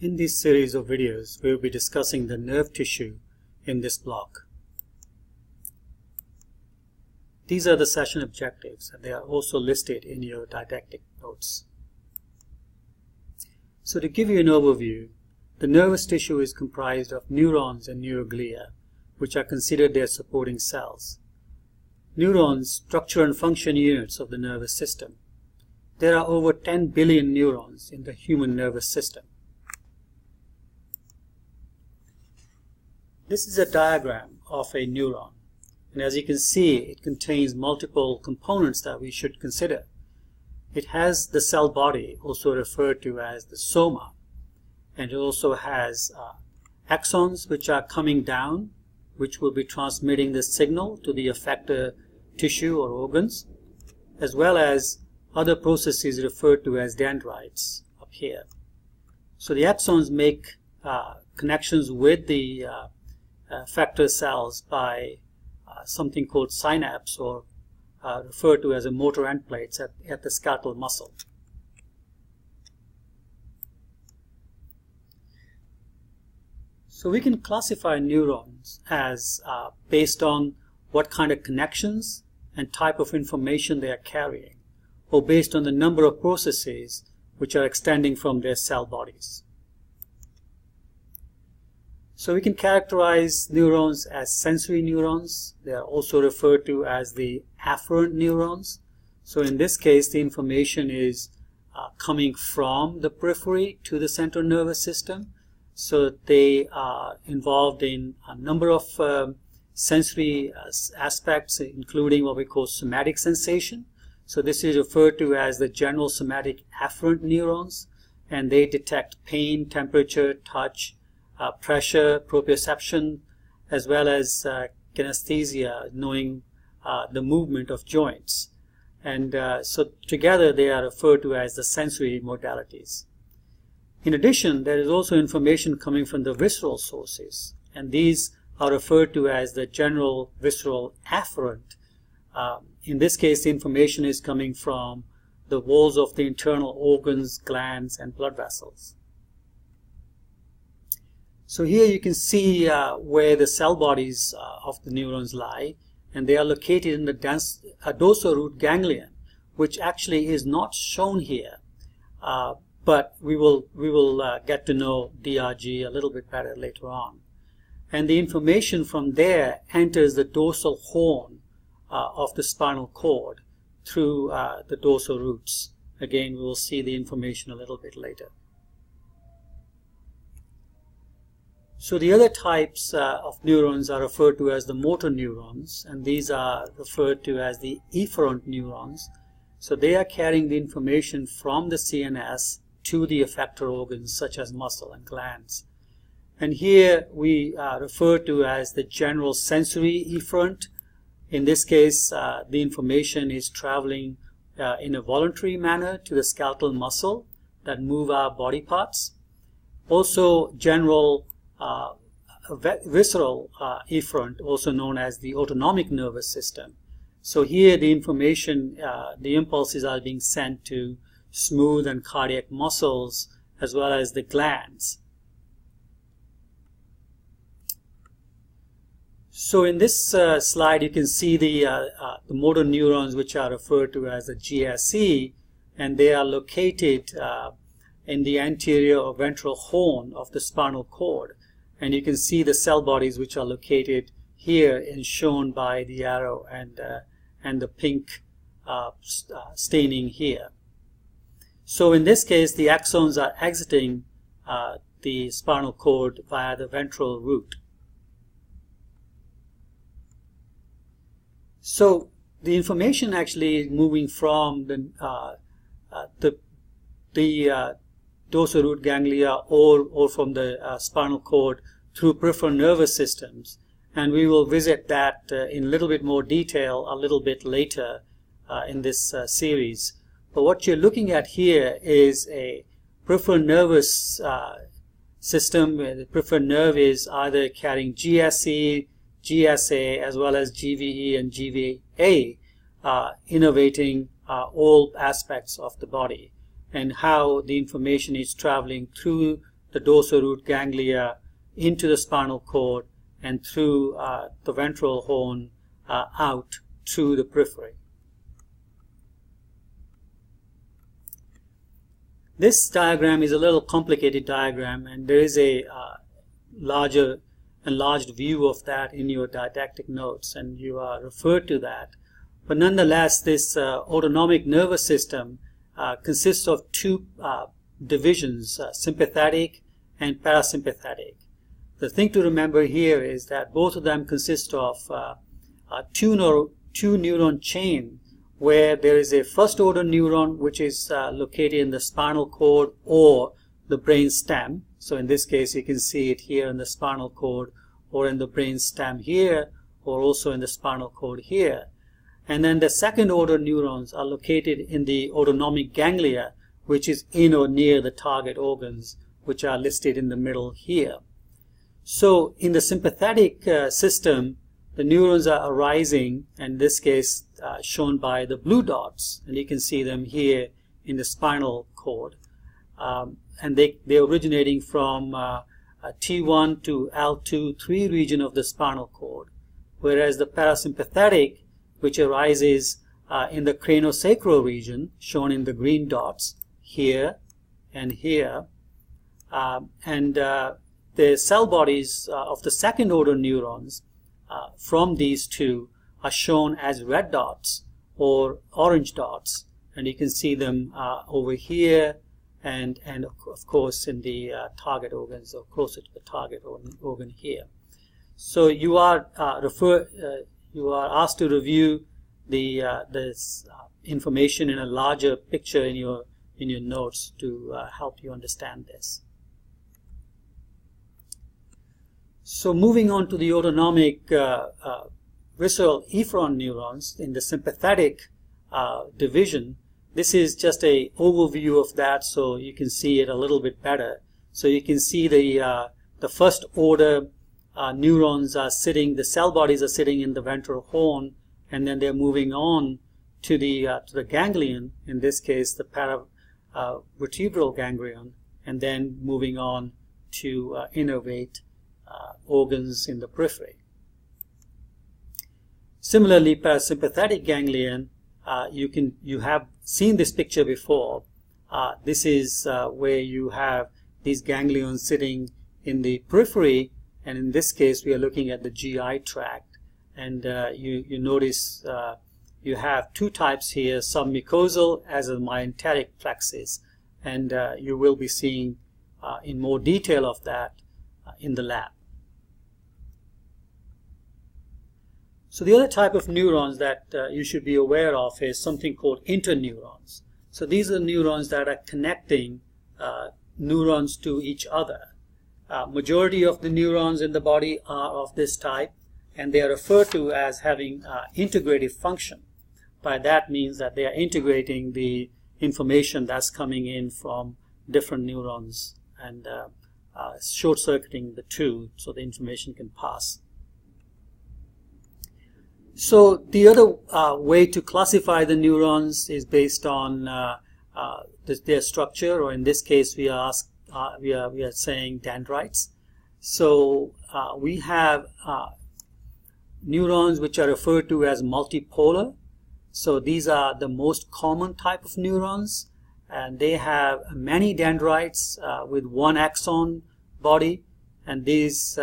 In this series of videos, we will be discussing the nerve tissue in this block. These are the session objectives, and they are also listed in your didactic notes. So to give you an overview, the nervous tissue is comprised of neurons and neuroglia, which are considered their supporting cells. Neurons, structure and function units of the nervous system. There are over 10 billion neurons in the human nervous system. This is a diagram of a neuron, and as you can see, it contains multiple components that we should consider. It has the cell body, also referred to as the soma, and it also has axons which are coming down, which will be transmitting the signal to the effector tissue or organs, as well as other processes referred to as dendrites up here. So the axons make connections with the effector cells by something called synapse, or referred to as a motor end plates at the skeletal muscle. So we can classify neurons as based on what kind of connections and type of information they are carrying, or based on the number of processes which are extending from their cell bodies. So we can characterize neurons as sensory neurons. They are also referred to as the afferent neurons. So in this case, the information is coming from the periphery to the central nervous system. So they are involved in a number of sensory aspects, including what we call somatic sensation. So this is referred to as the general somatic afferent neurons, and they detect pain, temperature, touch, pressure, proprioception, as well as kinesthesia, knowing the movement of joints. And so together they are referred to as the sensory modalities. In addition, there is also information coming from the visceral sources, and these are referred to as the general visceral afferent. In this case, the information is coming from the walls of the internal organs, glands, and blood vessels. So here you can see where the cell bodies of the neurons lie, and they are located in the dorsal ganglion, which actually is not shown here, but we will get to know DRG a little bit better later on. And the information from there enters the dorsal horn of the spinal cord through the dorsal roots. Again, we will see the information a little bit later. So the other types of neurons are referred to as the motor neurons, and these are referred to as the efferent neurons. So they are carrying the information from the CNS to the effector organs such as muscle and glands. And here we refer to as the general sensory efferent. In this case, the information is traveling in a voluntary manner to the skeletal muscle that move our body parts. Also, general visceral efferent, also known as the autonomic nervous system. So here the information, the impulses are being sent to smooth and cardiac muscles as well as the glands. So in this slide you can see the motor neurons, which are referred to as the GSE, and they are located in the anterior or ventral horn of the spinal cord. And you can see the cell bodies which are located here and shown by the arrow and the pink staining here. So in this case, the axons are exiting the spinal cord via the ventral root. So the information actually is moving from the dorsal root ganglia or from the spinal cord through peripheral nervous systems, and we will visit that in a little bit more detail a little bit later in this series. But what you're looking at here is a peripheral nervous system. The peripheral nerve is either carrying GSE, GSA, as well as GVE and GVA, innervating all aspects of the body, and how the information is traveling through the dorsal root ganglia into the spinal cord and through the ventral horn out through the periphery. This diagram is a little complicated diagram, and there is a larger enlarged view of that in your didactic notes, and you are referred to that. But nonetheless, this autonomic nervous system consists of two divisions, sympathetic and parasympathetic. The thing to remember here is that both of them consist of two neuron chain, where there is a first order neuron which is located in the spinal cord or the brain stem. So in this case you can see it here in the spinal cord or in the brain stem here, or also in the spinal cord here. And then the second order neurons are located in the autonomic ganglia, which is in or near the target organs, which are listed in the middle here. So in the sympathetic system, the neurons are arising, in this case shown by the blue dots, and you can see them here in the spinal cord. And they're originating from T1 to L2, 3 region of the spinal cord, whereas the parasympathetic, which arises in the craniosacral region, shown in the green dots here and here, and the cell bodies of the second order neurons from these two are shown as red dots or orange dots, and you can see them over here and of course in the target organs, or closer to the target organ here. So you are asked to review this information in a larger picture in your notes to help you understand this. So moving on to the autonomic visceral efferent neurons in the sympathetic division, this is just an overview of that so you can see it a little bit better. So you can see the first order neurons are sitting, the cell bodies are sitting in the ventral horn, and then they're moving on to the ganglion, in this case the paravertebral ganglion, and then moving on to innervate organs in the periphery. Similarly, parasympathetic ganglion, you have seen this picture before. This is where you have these ganglions sitting in the periphery, and in this case we are looking at the GI tract, and you notice you have two types here, submucosal as a myenteric plexus, and you will be seeing in more detail of that in the lab. So the other type of neurons that you should be aware of is something called interneurons. So these are neurons that are connecting neurons to each other. Majority of the neurons in the body are of this type, and they are referred to as having integrative function. By that means that they are integrating the information that's coming in from different neurons and short-circuiting the two so the information can pass. So the other way to classify the neurons is based on their structure, or in this case we are saying dendrites. So we have neurons which are referred to as multipolar. So these are the most common type of neurons, and they have many dendrites with one axon body, and these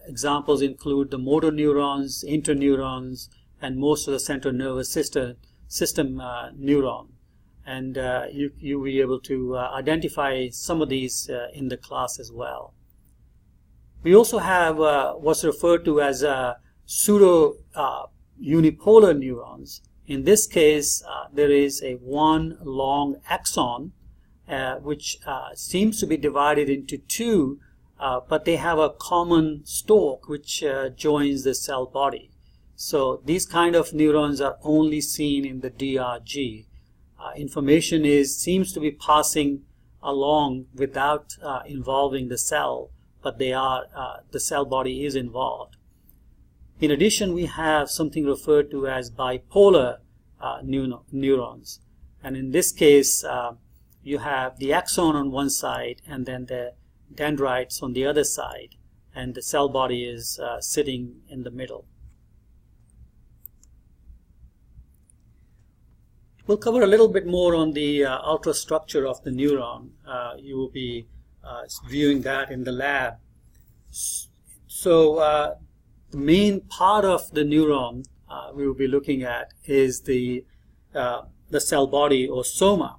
examples include the motor neurons, interneurons, and most of the central nervous system neuron. And you will be able to identify some of these in the class as well. We also have what's referred to as pseudo unipolar neurons. In this case, there is a one long axon which seems to be divided into two, but they have a common stalk which joins the cell body. So these kind of neurons are only seen in the DRG. Information seems to be passing along without involving the cell, but the cell body is involved. In addition, we have something referred to as bipolar neurons, and in this case you have the axon on one side and then the dendrites on the other side, and the cell body is sitting in the middle. We'll cover a little bit more on the ultrastructure of the neuron. You will be viewing that in the lab. So the main part of the neuron we will be looking at is the cell body, or soma.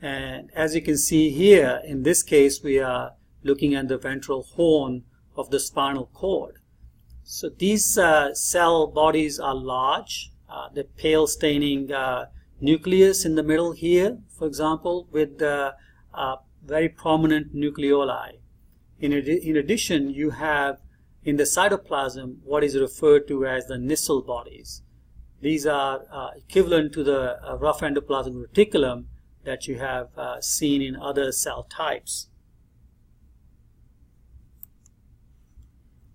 And as you can see here, in this case, we are looking at the ventral horn of the spinal cord. So these cell bodies are large. The pale staining nucleus in the middle here, for example, with very prominent nucleoli. In addition, you have in the cytoplasm what is referred to as the Nissl bodies. These are equivalent to the rough endoplasmic reticulum that you have seen in other cell types.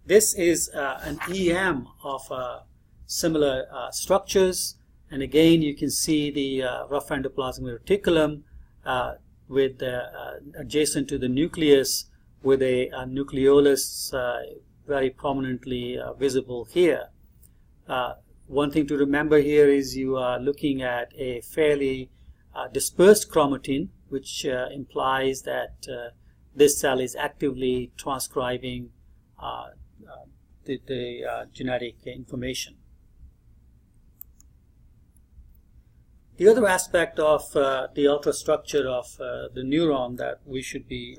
This is an EM of similar structures, and again you can see the rough endoplasmic reticulum with adjacent to the nucleus with a nucleolus very prominently visible here. One thing to remember here is you are looking at a fairly dispersed chromatin, which implies that this cell is actively transcribing the genetic information. The other aspect of the ultrastructure of the neuron that we should be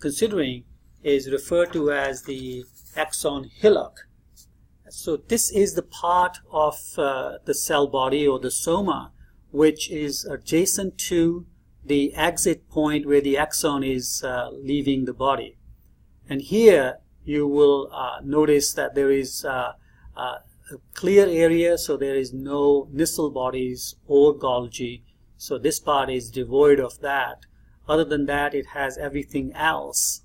considering is referred to as the axon hillock. So this is the part of the cell body, or the soma, which is adjacent to the exit point where the axon is leaving the body. And here you will notice that there is a clear area, so there is no Nissl bodies or Golgi. So this part is devoid of that. Other than that, it has everything else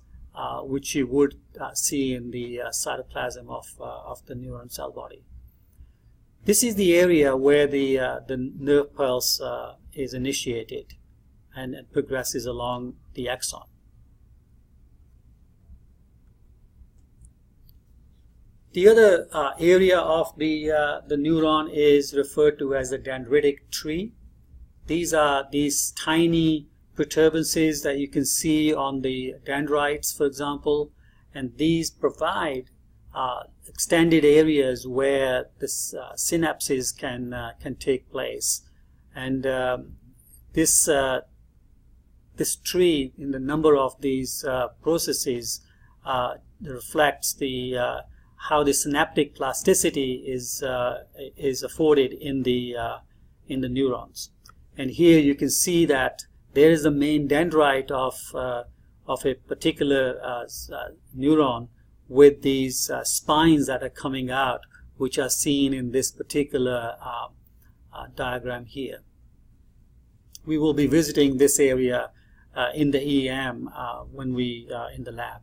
which you would see in the cytoplasm of the neuron cell body. This is the area where the nerve pulse is initiated and it progresses along the axon. The other area of the neuron is referred to as the dendritic tree. These are these tiny protuberances that you can see on the dendrites, for example, and these provide extended areas where the synapses can take place. And this tree, in the number of these processes, reflects the how the synaptic plasticity is afforded in the neurons. And here you can see that there is the main dendrite of a particular neuron with these spines that are coming out, which are seen in this particular diagram here. We will be visiting this area in the EM when we in the lab.